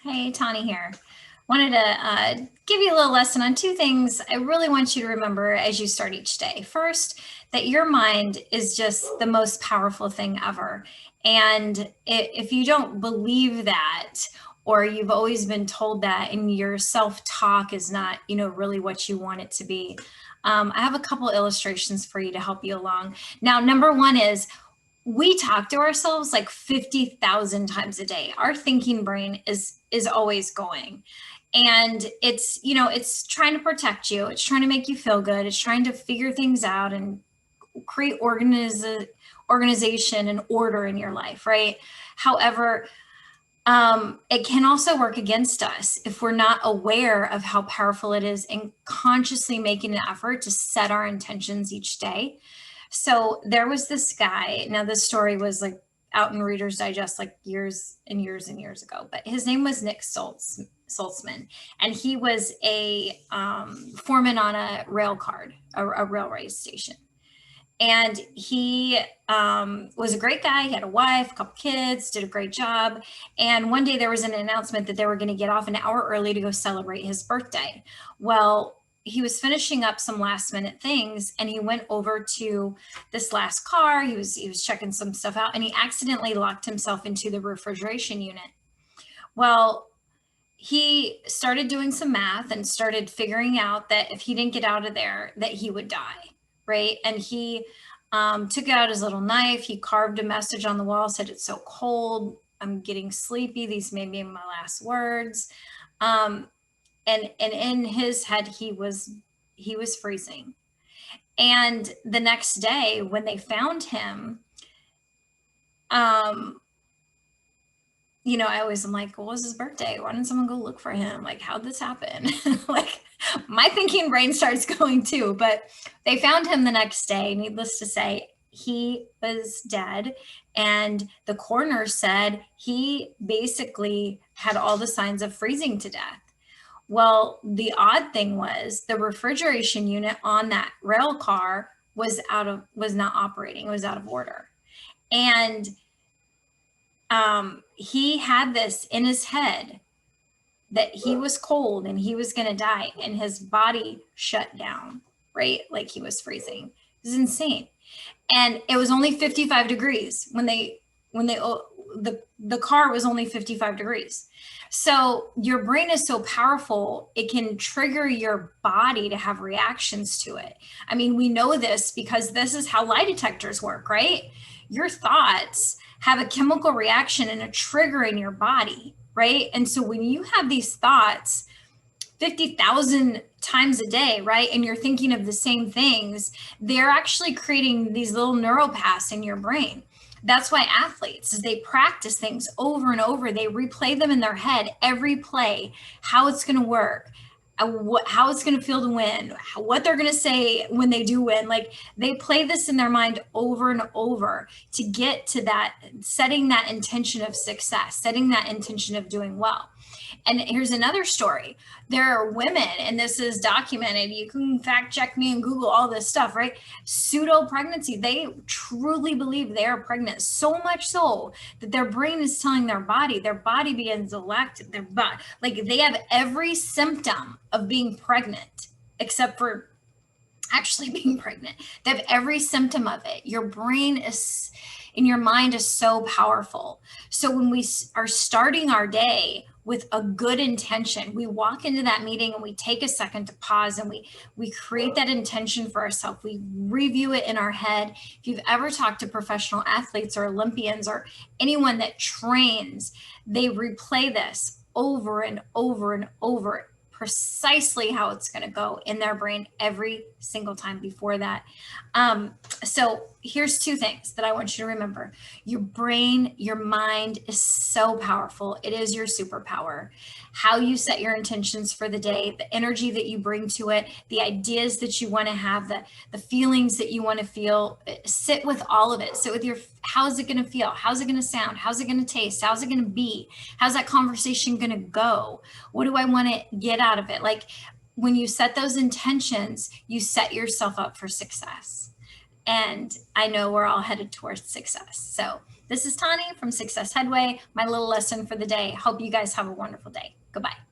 Hey, Tani here. Wanted to give you a little lesson on two things I really want you to remember as you start each day. First, that your mind is just the most powerful thing ever. And if you don't believe that, or you've always been told that, and your self-talk is not, really what you want it to be, I have a couple illustrations for you to help you along. Now, number one is we talk to ourselves like 50,000 times a day. Our thinking brain is always going. And it's trying to protect you. It's trying to make you feel good. It's trying to figure things out and create organization and order in your life, right? However, it can also work against us if we're not aware of how powerful it is and consciously making an effort to set our intentions each day. So there was this guy. Now, this story was like out in Reader's Digest like years and years and years ago, but his name was Nick Saltzman, and he was a foreman on a rail card, a railway station. And he was a great guy. He had a wife, a couple kids, did a great job. And one day there was an announcement that they were going to get off an hour early to go celebrate his birthday. Well, he was finishing up some last minute things, and he went over to this last car. He was checking some stuff out, and he accidentally locked himself into the refrigeration unit. Well, he started doing some math and started figuring out that if he didn't get out of there, that he would die, right? And he took out his little knife. He carved a message on the wall, said, "It's so cold. I'm getting sleepy. These may be my last words." And in his head, he was freezing. And the next day when they found him, I always am like, well, it was his birthday. Why didn't someone go look for him? Like, how'd this happen? Like, my thinking brain starts going too. But they found him the next day. Needless to say, he was dead. And the coroner said he basically had all the signs of freezing to death. Well, the odd thing was the refrigeration unit on that rail car was not operating. It was out of order. And he had this in his head that he was cold and he was going to die, and his body shut down, right? Like he was freezing. It was insane. And it was only 55 degrees the car was only 55 degrees. So your brain is so powerful, it can trigger your body to have reactions to it. I mean, we know this because this is how lie detectors work, right? Your thoughts have a chemical reaction and a trigger in your body, right? And so when you have these thoughts 50,000 times a day, right, and you're thinking of the same things, they're actually creating these little neural paths in your brain. That's why athletes, as they practice things over and over, they replay them in their head, every play, how it's going to work, how it's going to feel to win, what they're going to say when they do win. Like, they play this in their mind over and over to get to that, setting that intention of success, setting that intention of doing well. And here's another story. There are women, and this is documented. You can fact check me and Google all this stuff, right? Pseudo pregnancy. They truly believe they are pregnant, so much so that their brain is telling their body begins to elect their body. Like, they have every symptom of being pregnant except for actually being pregnant. They have every symptom of it. Your brain is, and your mind is so powerful. So when we are starting our day with a good intention, we walk into that meeting and we take a second to pause, and we create that intention for ourselves. We review it in our head. If you've ever talked to professional athletes or Olympians or anyone that trains, they replay this over and over and over, precisely how it's going to go in their brain every single time before that. So here's two things that I want you to remember. Your brain, your mind is so powerful. It is your superpower. How you set your intentions for the day, the energy that you bring to it, the ideas that you want to have, the feelings that you want to feel, sit with all of it. Sit with your, how's it going to feel? How's it going to sound? How's it going to taste? How's it going to be? How's that conversation going to go? What do I want to get out of it? Like, when you set those intentions, you set yourself up for success. And I know we're all headed towards success. So This is Tani from Success Headway, my little lesson for the day. Hope you guys have a wonderful day. Goodbye.